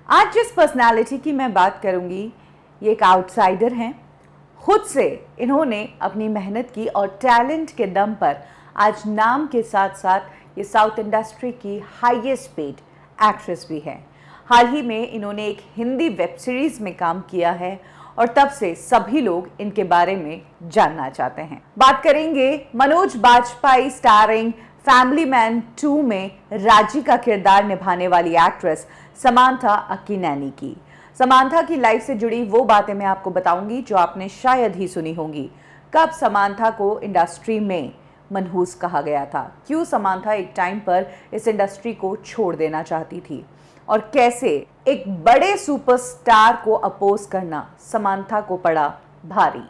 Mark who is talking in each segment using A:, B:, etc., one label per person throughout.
A: आज जिस पर्सनालिटी की मैं बात करूंगी, ये एक आउटसाइडर हैं। खुद से इन्होंने अपनी मेहनत की और टैलेंट के दम पर आज नाम के साथ साथ ये साउथ इंडस्ट्री की हाईएस्ट पेड एक्ट्रेस भी हैं। हाल ही में इन्होंने एक हिंदी वेब सीरीज में काम किया है और तब से सभी लोग इनके बारे में जानना चाहते हैं। बात करेंगे Manoj Bajpayee starring Family Man 2 में राजी का किरदार निभाने वाली एक्ट्रेस समांथा अक्किनेनी की। समांथा की लाइफ से जुड़ी वो बातें मैं आपको बताऊंगी जो आपने शायद ही सुनी होंगी। कब समांथा को इंडस्ट्री में मनहूस कहा गया था, क्यों समांथा एक टाइम पर इस इंडस्ट्री को छोड़ देना चाहती थी और कैसे एक बड़े सुपरस्टार को अपोज करना समांथा को पड़ा भारी।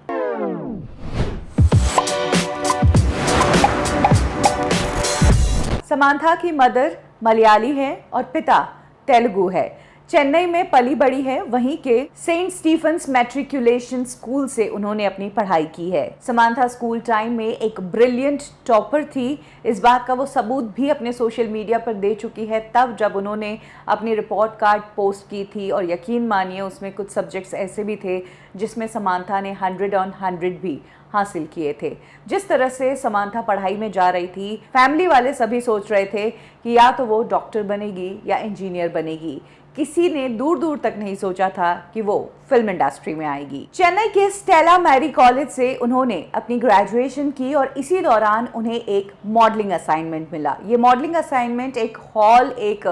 A: समांथा की मदर मलयाली है और पिता तेलुगु है। चेन्नई में पली बड़ी है, वहीं के सेंट स्टीफन्स मैट्रिकुलेशन स्कूल से उन्होंने अपनी पढ़ाई की है। समांथा स्कूल टाइम में एक ब्रिलियंट टॉपर थी। इस बात का वो सबूत भी अपने सोशल मीडिया पर दे चुकी है, तब जब उन्होंने अपनी रिपोर्ट कार्ड पोस्ट की थी और यकीन मानिए उसमें कुछ सब्जेक्ट्स ऐसे भी थे जिसमें समांथा ने 100 on 100 भी हासिल किए थे। जिस तरह से समांथा पढ़ाई में जा रही थी, फैमिली वाले सभी सोच रहे थे कि या तो वो डॉक्टर बनेगी या इंजीनियर बनेगी। किसी ने दूर दूर तक नहीं सोचा था कि वो फिल्म इंडस्ट्री में आएगी। चेन्नई के स्टेला मैरी कॉलेज से उन्होंने अपनी ग्रेजुएशन की और इसी दौरान उन्हें एक मॉडलिंग असाइनमेंट मिला। ये मॉडलिंग असाइनमेंट एक हॉल, एक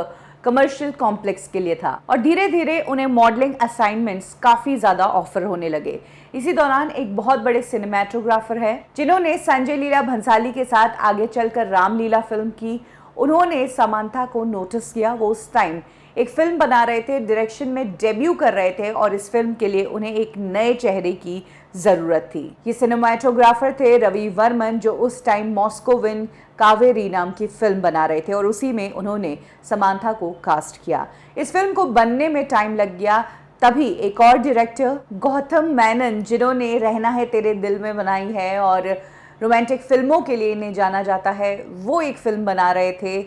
A: कमर्शियल कॉम्प्लेक्स के लिए था और धीरे धीरे उन्हें मॉडलिंग असाइनमेंट्स काफ़ी ज़्यादा ऑफर होने लगे। इसी दौरान एक बहुत बड़े सिनेमेटोग्राफर है जिन्होंने संजय लीला भंसाली के साथ आगे चलकर रामलीला फिल्म की। उन्होंने समांथा को नोटिस किया। वो उस टाइम एक फिल्म बना रहे थे, डायरेक्शन में डेब्यू कर रहे थे और इस फिल्म के लिए उन्हें एक नए चेहरे की ज़रूरत थी। ये सिनेमेटोग्राफर थे रवि वर्मन, जो उस टाइम मॉस्कोविन कावेरी नाम की फिल्म बना रहे थे और उसी में उन्होंने समांथा को कास्ट किया। इस फिल्म को बनने में टाइम लग गया। तभी एक और डायरेक्टर गौतम मेनन, जिन्होंने रहना है तेरे दिल में बनाई है और रोमांटिक फिल्मों के लिए इन्हें जाना जाता है, वो एक फिल्म बना रहे थे।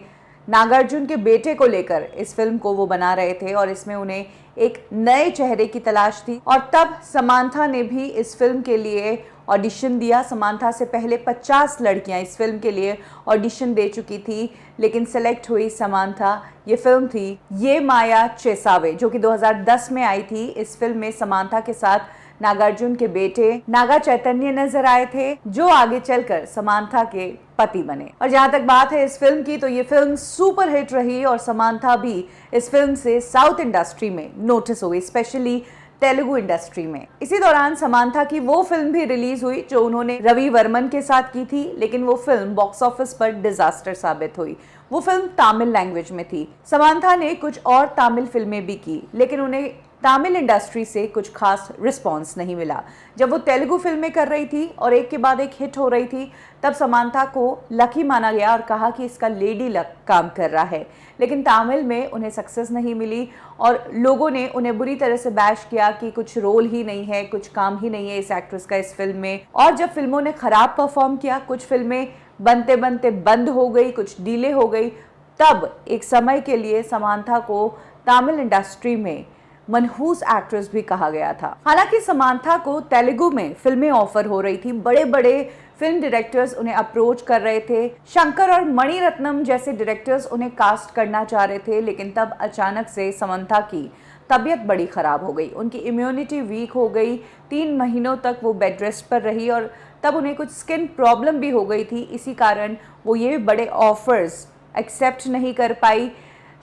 A: नागार्जुन के बेटे को लेकर इस फिल्म को वो बना रहे थे और इसमें उन्हें एक नए चेहरे की तलाश थी और तब समांथा ने भी इस फिल्म के लिए ऑडिशन दिया। समांथा से पहले 50 लड़कियां इस फिल्म के लिए ऑडिशन दे चुकी थी, लेकिन सेलेक्ट हुई समांथा। ये फिल्म थी ये माया चेसावे, जो कि 2010 में आई थी। इस फिल्म में समांथा के साथ नागार्जुन के बेटे नागा चैतन्य नजर आए थे, जो आगे चलकर समांथा के पति बने। और जहां तक बात है इस फिल्म की, तो ये फिल्म सुपर हिट रही और समांथा भी इस फिल्म से साउथ इंडस्ट्री में नोटिस हुई, स्पेशली तेलुगु इंडस्ट्री में। इसी दौरान समांथा की वो फिल्म भी रिलीज हुई जो उन्होंने रवि वर्मन के साथ की थी, लेकिन वो फिल्म बॉक्स ऑफिस पर डिजास्टर साबित हुई। वो फिल्म तमिल लैंग्वेज में थी। समांथा ने कुछ और तमिल फिल्में भी की, लेकिन उन्हें तमिल इंडस्ट्री से कुछ खास रिस्पॉन्स नहीं मिला। जब वो तेलुगु फिल्में कर रही थी और एक के बाद एक हिट हो रही थी, तब समांथा को लकी माना गया और कहा कि इसका लेडी लक काम कर रहा है। लेकिन तमिल में उन्हें सक्सेस नहीं मिली और लोगों ने उन्हें बुरी तरह से बैश किया कि कुछ रोल ही नहीं है, कुछ काम ही नहीं है इस एक्ट्रेस का इस फिल्म में। और जब फिल्मों ने खराब परफॉर्म किया, कुछ फिल्में बनते बनते बंद हो गई, कुछ डिले हो गई, तब एक समय के लिए समांथा को तमिल इंडस्ट्री में मनहूस एक्ट्रेस भी कहा गया था। हालांकि समांथा को तेलुगु में फिल्में ऑफर हो रही थी, बड़े बड़े फिल्म डायरेक्टर्स उन्हें अप्रोच कर रहे थे, शंकर और मणिरत्नम जैसे डायरेक्टर्स उन्हें कास्ट करना चाह रहे थे, लेकिन तब अचानक से समांथा की तबीयत बड़ी ख़राब हो गई। उनकी इम्यूनिटी वीक हो गई। 3 महीनों तक वो बेड रेस्ट पर रही और तब उन्हें कुछ स्किन प्रॉब्लम भी हो गई थी। इसी कारण वो ये बड़े ऑफर्स एक्सेप्ट नहीं कर पाई।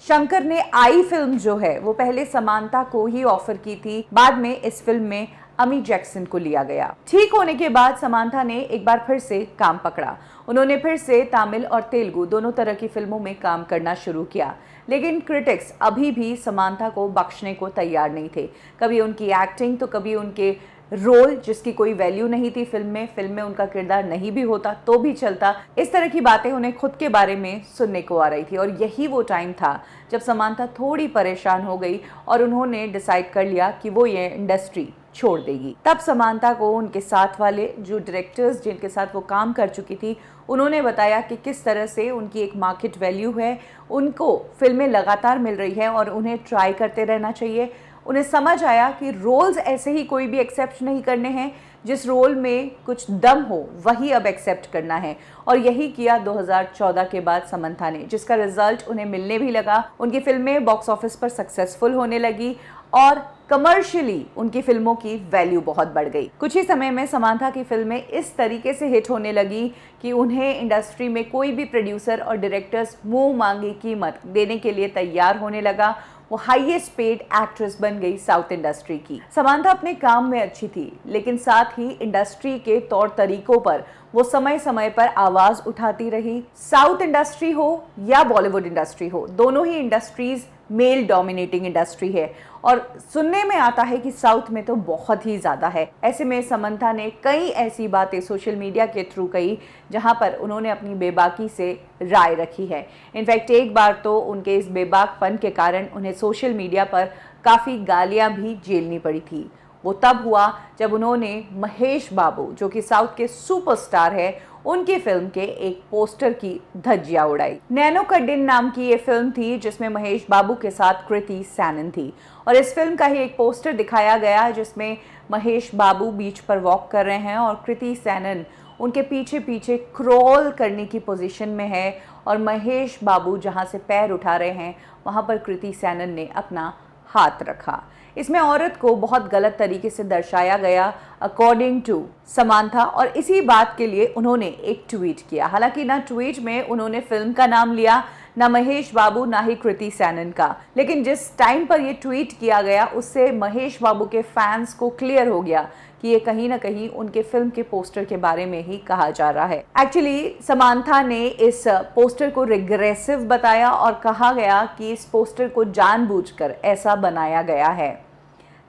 A: शंकर ने आई फिल्म जो है वो पहले समांथा को ही ऑफर की थी, बाद में इस फिल्म में अमी जैक्सन को लिया गया। ठीक होने के बाद समांथा ने एक बार फिर से काम पकड़ा। उन्होंने फिर से तमिल और तेलुगु दोनों तरह की फिल्मों में काम करना शुरू किया, लेकिन क्रिटिक्स अभी भी समांथा को बख्शने को तैयार नहीं थे। कभी उनकी एक्टिंग तो कभी उनके रोल जिसकी कोई वैल्यू नहीं थी फिल्म में उनका किरदार नहीं भी होता तो भी चलता। इस तरह की बातें उन्हें खुद के बारे में सुनने को आ रही थी और यही वो टाइम था जब समांथा थोड़ी परेशान हो गई और उन्होंने डिसाइड कर लिया कि वो ये इंडस्ट्री छोड़ देगी। तब समांथा को उनके साथ वाले जो डायरेक्टर्स जिनके साथ वो काम कर चुकी थी उन्होंने बताया कि किस तरह से उनकी एक मार्केट वैल्यू है, उनको फिल्में लगातार मिल रही है और उन्हें ट्राई करते रहना चाहिए। उन्हें समझ आया कि रोल्स ऐसे ही कोई भी एक्सेप्ट नहीं करने हैं, जिस रोल में कुछ दम हो वही अब एक्सेप्ट करना है, और यही किया 2014 के बाद समंथा ने, जिसका रिजल्ट उन्हें मिलने भी लगा। उनकी फिल्में बॉक्स ऑफिस पर सक्सेसफुल होने लगी और कमर्शियली उनकी फिल्मों की वैल्यू बहुत बढ़ गई। कुछ ही समय में समंथा की फिल्में इस तरीके से हिट होने लगी कि उन्हें इंडस्ट्री में कोई भी प्रोड्यूसर और डायरेक्टर्स मुंह मांगी कीमत देने के लिए तैयार होने लगा। वो हाईएस्ट पेड एक्ट्रेस बन गई साउथ इंडस्ट्री की। समंथा अपने काम में अच्छी थी, लेकिन साथ ही इंडस्ट्री के तौर तरीकों पर वो समय समय पर आवाज उठाती रही। साउथ इंडस्ट्री हो या बॉलीवुड इंडस्ट्री हो, दोनों ही इंडस्ट्रीज मेल डोमिनेटिंग इंडस्ट्री है और सुनने में आता है कि साउथ में तो बहुत ही ज़्यादा है। ऐसे में समंथा ने कई ऐसी बातें सोशल मीडिया के थ्रू कही जहां पर उन्होंने अपनी बेबाकी से राय रखी है। इनफैक्ट एक बार तो उनके इस बेबाकपन के कारण उन्हें सोशल मीडिया पर काफ़ी गालियां भी झेलनी पड़ी थी। वो तब हुआ जब उन्होंने महेश बाबू, जो कि साउथ के सुपरस्टार है, उनकी फिल्म के एक पोस्टर की धज्जियां उड़ाई। नैनो का दिन नाम की ये फिल्म थी जिसमें महेश बाबू के साथ कृति सैनन थी और इस फिल्म का ही एक पोस्टर दिखाया गया जिसमें महेश बाबू बीच पर वॉक कर रहे हैं और कृति सैनन उनके पीछे पीछे क्रॉल करने की पोजीशन में है और महेश बाबू जहां से पैर उठा रहे हैं वहां पर कृति सैनन ने अपना हाथ रखा। इसमें औरत को बहुत गलत तरीके से दर्शाया गया अकॉर्डिंग टू समंथा और इसी बात के लिए उन्होंने एक ट्वीट किया। हालांकि ना ट्वीट में उन्होंने फिल्म का नाम लिया, ना महेश बाबू, ना ही कृति सैनन का, लेकिन जिस टाइम पर यह ट्वीट किया गया उससे महेश बाबू के फैंस को क्लियर हो गया कि ये कहीं ना कहीं उनके फिल्म के पोस्टर के बारे में ही कहा जा रहा है। एक्चुअली समंथा ने इस पोस्टर को रिग्रेसिव बताया और कहा गया कि इस पोस्टर को जानबूझकर ऐसा बनाया गया है।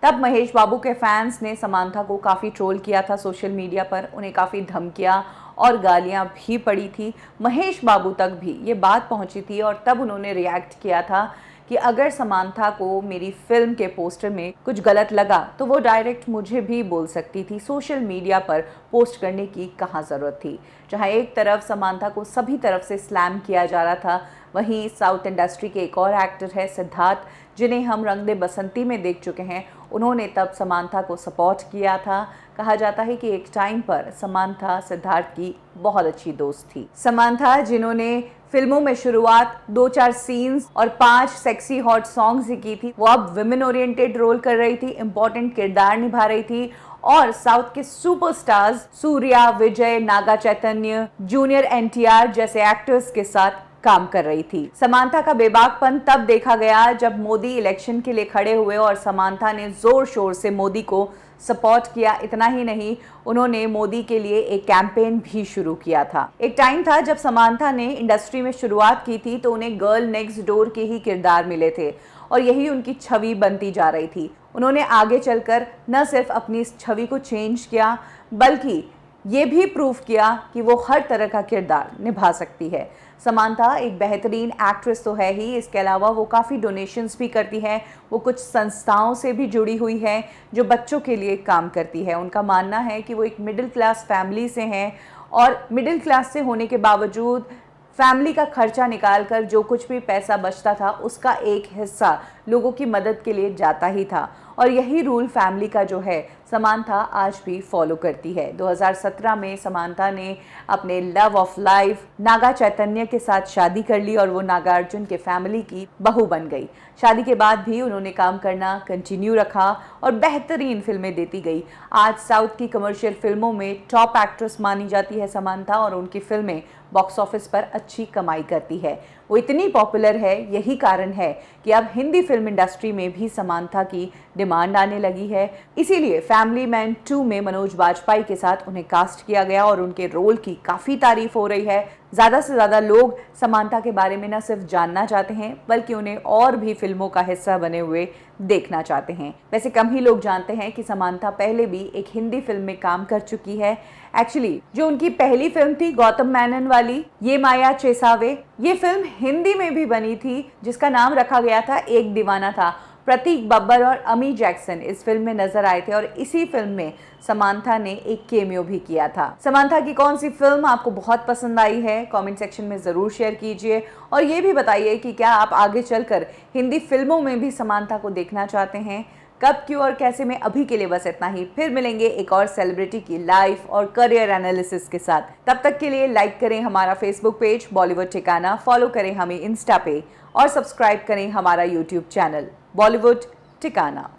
A: तब महेश बाबू के फैंस ने समंथा को काफ़ी ट्रोल किया था सोशल मीडिया पर, उन्हें काफ़ी धमकियां और गालियां भी पड़ी थी। महेश बाबू तक भी ये बात पहुंची थी और तब उन्होंने रिएक्ट किया था कि अगर समंथा को मेरी फिल्म के पोस्टर में कुछ गलत लगा तो वो डायरेक्ट मुझे भी बोल सकती थी, सोशल मीडिया पर पोस्ट करने की कहाँ ज़रूरत थी। जहाँ एक तरफ समंथा को सभी तरफ से स्लैम किया जा रहा था, वहीं साउथ इंडस्ट्री के एक और एक्टर है सिद्धार्थ, जिन्हें हम रंग दे बसंती में देख चुके हैं। उन्होंने तब समंथा को सपोर्ट किया था। कहा जाता है कि एक टाइम पर समंथा सिद्धार्थ की बहुत अच्छी दोस्त थी। समंथा जिन्होंने फिल्मों में शुरुआत 2-4 सीन्स और 5 सेक्सी हॉट सॉन्ग्स ही की थी, वो अब विमेन ओरिएंटेड रोल कर रही थी, इंपॉर्टेंट किरदार निभा रही थी और साउथ के सुपरस्टार्स सूर्या, विजय, नागा चैतन्य, जूनियर एनटीआर जैसे एक्टर्स के साथ काम कर रही थी। समंथा का बेबाकपन तब देखा गया जब मोदी इलेक्शन के लिए खड़े हुए और समंथा ने जोर शोर से मोदी को सपोर्ट किया। इतना ही नहीं, उन्होंने मोदी के लिए एक कैंपेन भी शुरू किया था। एक टाइम था जब समंथा ने इंडस्ट्री में शुरुआत की थी तो उन्हें गर्ल नेक्स्ट डोर के ही किरदार मिले थे और यही उनकी छवि बनती जा रही थी। उन्होंने आगे चलकर न सिर्फ अपनी इस छवि को चेंज किया बल्कि ये भी प्रूव किया कि वो हर तरह का किरदार निभा सकती है। समंथा एक बेहतरीन एक्ट्रेस तो है ही, इसके अलावा वो काफ़ी डोनेशंस भी करती हैं। वो कुछ संस्थाओं से भी जुड़ी हुई है जो बच्चों के लिए काम करती है। उनका मानना है कि वो एक मिडिल क्लास फैमिली से हैं और मिडिल क्लास से होने के बावजूद फैमिली का खर्चा निकालकर जो कुछ भी पैसा बचता था उसका एक हिस्सा लोगों की मदद के लिए जाता ही था और यही रूल फैमिली का जो है समंथा आज भी फॉलो करती है। 2017 में समंथा ने अपने love of life Naga Chaitanya के साथ शादी कर ली और वो नागार्जुन के फैमिली की बहू बन गई। शादी के बाद भी उन्होंने काम करना कंटिन्यू रखा और बेहतरीन फिल्में देती गई। आज साउथ की कमर्शियल फिल्मों में टॉप एक्ट्रेस मानी जाती है समंथा और उनकी फिल्में बॉक्स ऑफिस पर अच्छी कमाई करती है। वो इतनी पॉपुलर है, यही कारण है कि अब हिंदी फिल्म इंडस्ट्री में भी समंथा की डिमांड आने लगी है। इसीलिए फैमिली मैन 2 में मनोज बाजपेयी के साथ उन्हें कास्ट किया गया और उनके रोल की काफ़ी तारीफ हो रही है। ज़्यादा से ज़्यादा लोग समंथा के बारे में न सिर्फ जानना चाहते हैं बल्कि उन्हें और भी फिल्मों का हिस्सा बने हुए देखना चाहते हैं। वैसे कम ही लोग जानते हैं कि समंथा पहले भी एक हिंदी फिल्म में काम कर चुकी है। एक्चुअली जो उनकी पहली फिल्म थी गौतम मेनन वाली ये माया चेसावे, ये फिल्म हिंदी में भी बनी थी जिसका नाम रखा गया था एक दीवाना था। प्रतीक बब्बर और अमी जैक्सन इस फिल्म में नजर आए थे और इसी फिल्म में समांथा ने एक केमियो भी किया था। समांथा की कौन सी फिल्म आपको बहुत पसंद आई है, कमेंट सेक्शन में जरूर शेयर कीजिए और ये भी बताइए कि क्या आप आगे चलकर हिंदी फिल्मों में भी समांथा को देखना चाहते हैं। कब, क्यों और कैसे में अभी के लिए बस इतना ही। फिर मिलेंगे एक और सेलिब्रिटी की लाइफ और करियर एनालिसिस के साथ। तब तक के लिए लाइक करें हमारा फेसबुक पेज बॉलीवुड ठिकाना, फॉलो करें हमें इंस्टा पे और सब्सक्राइब करें हमारा यूट्यूब चैनल बॉलीवुड ठिकाना।